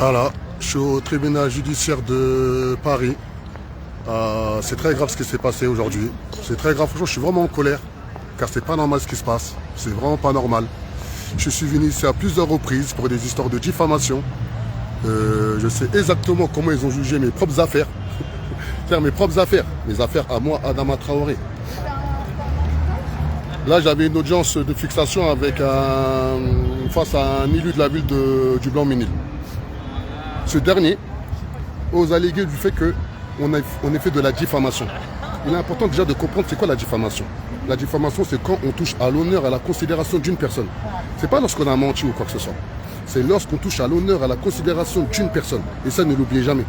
Voilà, je suis au tribunal judiciaire de Paris. C'est très grave ce qui s'est passé aujourd'hui. C'est très grave, franchement, je suis vraiment en colère. Car c'est pas normal ce qui se passe. C'est vraiment pas normal. Je suis venu ici à plusieurs reprises pour des histoires de diffamation. Je sais exactement comment ils ont jugé mes propres affaires. Faire mes propres affaires. Mes affaires à moi, Adama Traoré. Là, j'avais une audience de fixation avec face à un élu de la ville du Blanc-Ménil. Ce dernier ose alléguer du fait qu'on ait fait de la diffamation. Il est important déjà de comprendre c'est quoi la diffamation. La diffamation, c'est quand on touche à l'honneur et à la considération d'une personne. C'est pas lorsqu'on a menti ou quoi que ce soit. C'est lorsqu'on touche à l'honneur et à la considération d'une personne. Et ça, ne l'oubliez jamais.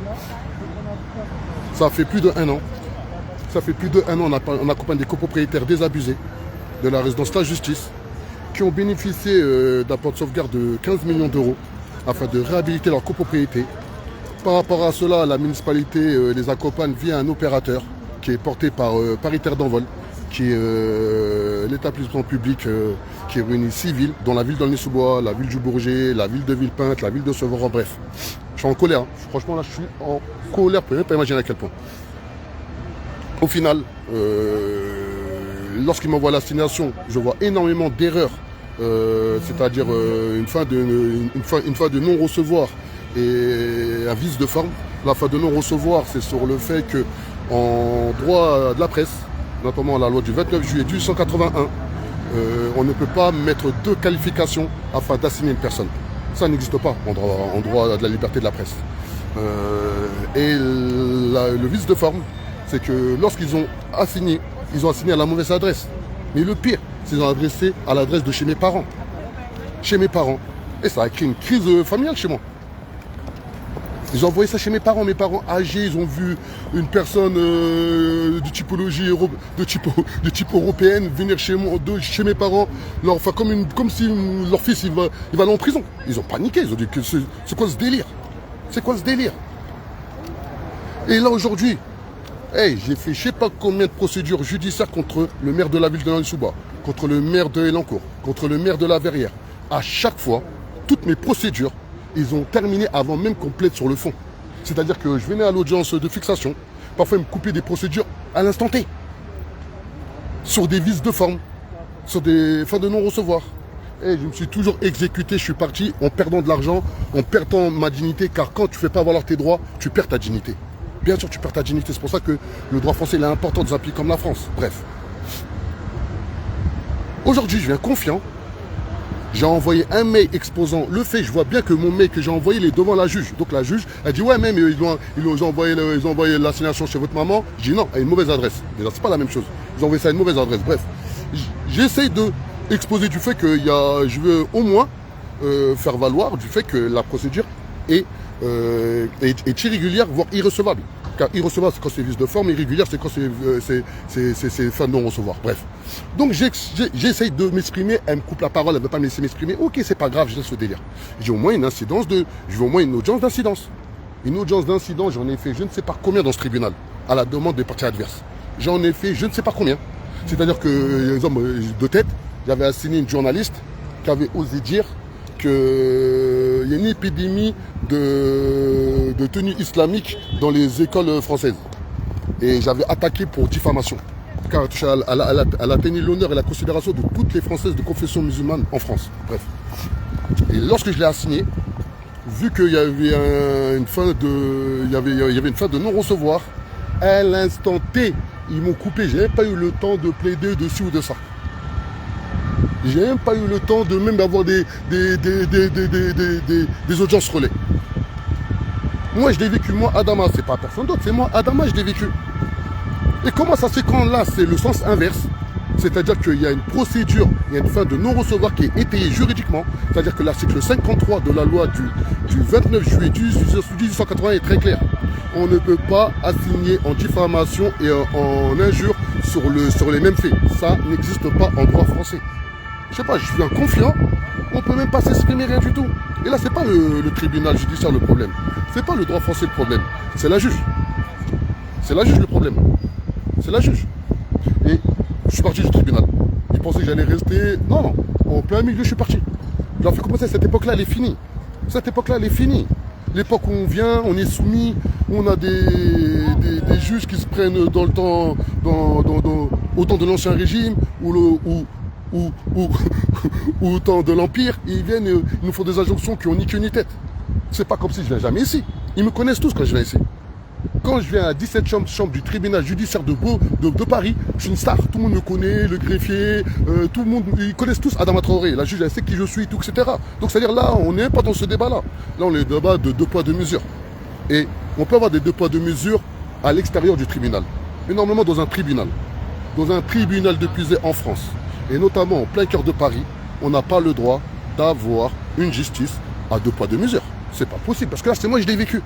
Ça fait plus d'1 an. Ça fait plus d'1 an, on accompagne des copropriétaires désabusés de la résidence La Justice qui ont bénéficié d'un plan de sauvegarde de 15 millions d'euros afin de réhabiliter leur copropriété. Par rapport à cela, la municipalité les accompagne via un opérateur qui est porté par Paris Terre d'Envol, qui est l'établissement public qui réunit 6 villes, dont la ville d'Aulnay-sous-Bois, la ville du Bourget, la ville de Villepinte, la ville de Sevran, bref. Je suis en colère, hein. Franchement là je suis en colère, vous pouvez même pas imaginer à quel point. Au final, lorsqu'il m'envoie l'assignation, je vois énormément d'erreurs, c'est-à-dire une fin de non-recevoir et un vice de forme. La fin de non-recevoir, c'est sur le fait que en droit de la presse, notamment la loi du 29 juillet 1881, on ne peut pas mettre 2 qualifications afin d'assigner une personne. Ça n'existe pas en droit de la liberté de la presse. Le vice de forme, c'est que lorsqu'ils ont assigné, ils ont assigné à la mauvaise adresse. Mais le pire, c'est qu'ils ont adressé à l'adresse de chez mes parents. Chez mes parents. Et ça a créé une crise familiale chez moi. Ils ont envoyé ça chez mes parents âgés, ils ont vu une personne de typologie de type européenne venir chez mes parents, comme si leur fils il va aller en prison. Ils ont paniqué, ils ont dit que c'est quoi ce délire? C'est quoi ce délire? Et là aujourd'hui, j'ai fait je sais pas combien de procédures judiciaires contre le maire de la ville de Aulnay-sous-Bois, contre le maire de Elancourt, contre le maire de la Verrière. À chaque fois, toutes mes procédures, ils ont terminé avant même qu'on plaide sur le fond. C'est-à-dire que je venais à l'audience de fixation, parfois ils me coupaient des procédures à l'instant T. Sur des vices de forme, sur des fins de non-recevoir. Et je me suis toujours exécuté, je suis parti en perdant de l'argent, en perdant ma dignité, car quand tu ne fais pas valoir tes droits, tu perds ta dignité. Bien sûr, tu perds ta dignité, c'est pour ça que le droit français il est important dans un pays comme la France. Bref. Aujourd'hui, je viens confiant. J'ai envoyé un mail exposant le fait, je vois bien que mon mail que j'ai envoyé il est devant la juge. Donc la juge, elle dit ouais même ils ont envoyé l'assignation chez votre maman. Je dis non, elle a une mauvaise adresse. Déjà c'est pas la même chose. Ils ont envoyé ça à une mauvaise adresse. Bref, j'essaye de exposer du fait que je veux au moins faire valoir du fait que la procédure est irrégulière, voire irrecevable. Car irrecevable, c'est quand c'est vice de forme, irrégulière, c'est quand c'est fin de non-recevoir. Bref. Donc j'essaye de m'exprimer, elle me coupe la parole, elle ne veut pas me laisser m'exprimer. Ok, c'est pas grave, je laisse le délire. J'ai au moins une incidence je veux au moins une audience d'incidence. Une audience d'incidence, j'en ai fait je ne sais pas combien dans ce tribunal, à la demande des parties adverses. J'en ai fait je ne sais pas combien. C'est-à-dire que, exemple, de tête, j'avais assigné une journaliste qui avait osé dire qu'il y a une épidémie de tenue islamique dans les écoles françaises. Et j'avais attaqué pour diffamation. Car elle atteignait l'honneur et la considération de toutes les Françaises de confession musulmane en France. Bref. Et lorsque je l'ai assigné, vu qu'il y avait une fin de non-recevoir, à l'instant T, ils m'ont coupé. J'ai même pas eu le temps de plaider de ci ou de ça. J'ai même pas eu le temps de même d'avoir des audiences relais. Moi, je l'ai vécu, moi, Adama, c'est pas personne d'autre, c'est moi, Adama, je l'ai vécu. Et comment ça se fait quand là, c'est le sens inverse? C'est-à-dire qu'il y a une procédure, il y a une fin de non-recevoir qui est étayée juridiquement. C'est-à-dire que l'article 53 de la loi du 29 juillet 1880 est très clair. On ne peut pas assigner en diffamation et en injure sur les mêmes faits. Ça n'existe pas en droit français. Je sais pas, je suis confiant, on peut même pas s'exprimer, rien du tout. Et là, c'est pas le tribunal judiciaire le problème. C'est pas le droit français le problème. C'est la juge. C'est la juge le problème. C'est la juge. Et je suis parti du tribunal. Ils pensaient que j'allais rester. Non, non. En plein milieu, je suis parti. Je leur fais commencer, cette époque-là, elle est finie. Cette époque-là, elle est finie. L'époque où on vient, on est soumis, on a des juges qui se prennent dans le temps, au temps de l'Ancien Régime, ou au temps de l'Empire, ils viennent, ils nous font des injonctions qui ont ni queue ni tête. C'est pas comme si je viens jamais ici. Ils me connaissent tous quand je viens ici. Quand je viens à 17 chambre du tribunal judiciaire de Paris, je suis une star. Tout le monde me connaît, le greffier, tout le monde, ils connaissent tous Adama Traoré. La juge, elle sait qui je suis, tout, etc. Donc, c'est-à-dire là, on n'est pas dans ce débat-là. Là, on est dans le débat de 2 poids, 2 mesures. Et on peut avoir des 2 poids, 2 mesures à l'extérieur du tribunal. Mais normalement, dans un tribunal de Puisay en France, et notamment en plein cœur de Paris, on n'a pas le droit d'avoir une justice à 2 poids, 2 mesures. C'est pas possible, parce que là, c'est moi, je l'ai vécu.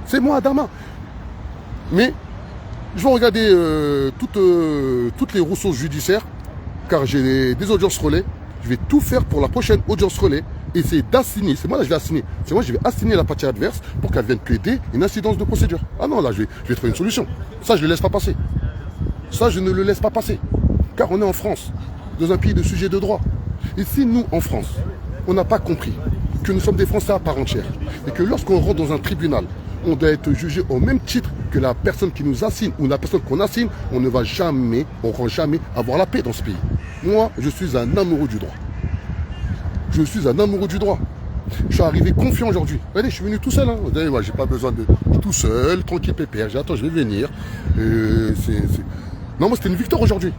C'est moi, Adama. Mais je vais regarder toutes les ressources judiciaires, car j'ai des audiences relais. Je vais tout faire pour la prochaine audience relais, essayer d'assigner, c'est moi là je vais assigner, c'est moi je vais assigner la partie adverse pour qu'elle vienne plaider une incidence de procédure. Ah non, là je vais trouver une solution. Ça je ne le laisse pas passer. Ça je ne le laisse pas passer. Car on est en France, dans un pays de sujets de droit. Et si nous, en France, on n'a pas compris que nous sommes des Français à part entière, et que lorsqu'on rentre dans un tribunal, on doit être jugé au même titre que la personne qui nous assigne ou la personne qu'on assigne, on ne va jamais avoir la paix dans ce pays. Moi, je suis un amoureux du droit. Je suis un amoureux du droit. Je suis arrivé confiant aujourd'hui. Regardez, je suis venu tout seul. Hein. Ouais, j'ai pas besoin de... Tout seul, tranquille, pépère. J'ai attends, je vais venir. Non, moi, c'était une victoire aujourd'hui.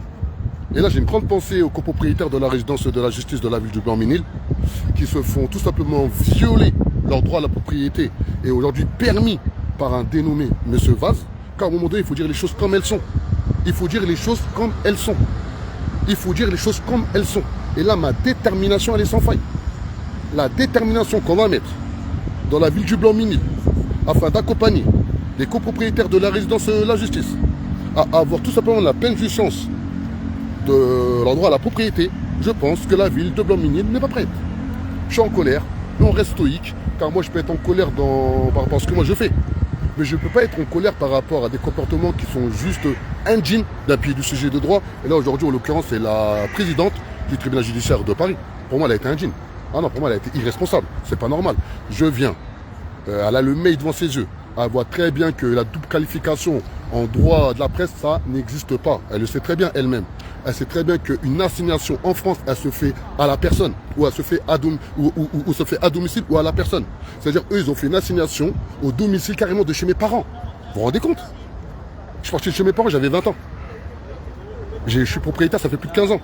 Et là, j'ai une grande pensée aux copropriétaires de la résidence de la justice de la ville du Blanc-Ménil qui se font tout simplement violer leur droit à la propriété et aujourd'hui permis par un dénommé M. Vaz. Car à un moment donné, il faut dire les choses comme elles sont. Il faut dire les choses comme elles sont. Il faut dire les choses comme elles sont. Et là, ma détermination, elle est sans faille. La détermination qu'on va mettre dans la ville du Blanc-Ménil afin d'accompagner les copropriétaires de la résidence de la justice à avoir tout simplement la pleine jouissance de leur droit à la propriété, je pense que la ville de Blanc-Ménil n'est pas prête. Je suis en colère, mais on reste stoïque, car moi je peux être en colère par rapport à ce que moi je fais. Mais je ne peux pas être en colère par rapport à des comportements qui sont juste indignes d'un pays du sujet de droit. Et là aujourd'hui, en l'occurrence, c'est la présidente du tribunal judiciaire de Paris. Pour moi, elle a été indigne. Ah non, pour moi, elle a été irresponsable. C'est pas normal. Je viens, elle a le mail devant ses yeux. Elle voit très bien que la double qualification en droit de la presse, ça n'existe pas. Elle le sait très bien elle-même. Elle sait très bien qu'une assignation en France, elle se fait à la personne, ou elle se fait à, se fait à domicile ou à la personne. C'est-à-dire, eux, ils ont fait une assignation au domicile carrément de chez mes parents. Vous vous rendez compte? Je suis parti de chez mes parents, j'avais 20 ans. Je suis propriétaire, ça fait plus de 15 ans.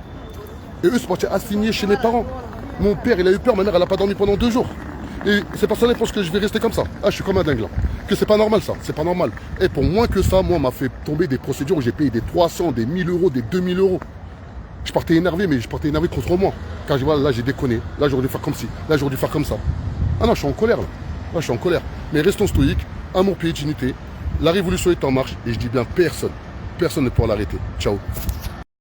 Et eux sont partis assigner chez mes parents. Mon père, il a eu peur, ma mère, elle n'a pas dormi pendant 2 jours. Et ces personnes pensent que je vais rester comme ça. Ah, je suis comme un dingue là. Que c'est pas normal ça, c'est pas normal. Et pour moins que ça, moi, on m'a fait tomber des procédures où j'ai payé des 300, des 1000 euros, des 2000 euros. Je partais énervé, mais je partais énervé contre moi. Car voilà, là, j'ai déconné. Là, j'aurais dû faire comme ci. Là, j'aurais dû faire comme ça. Ah non, je suis en colère là. Là, je suis en colère. Mais restons stoïques. Amour, pied, dignité. La révolution est en marche. Et je dis bien personne. Personne ne pourra l'arrêter. Ciao.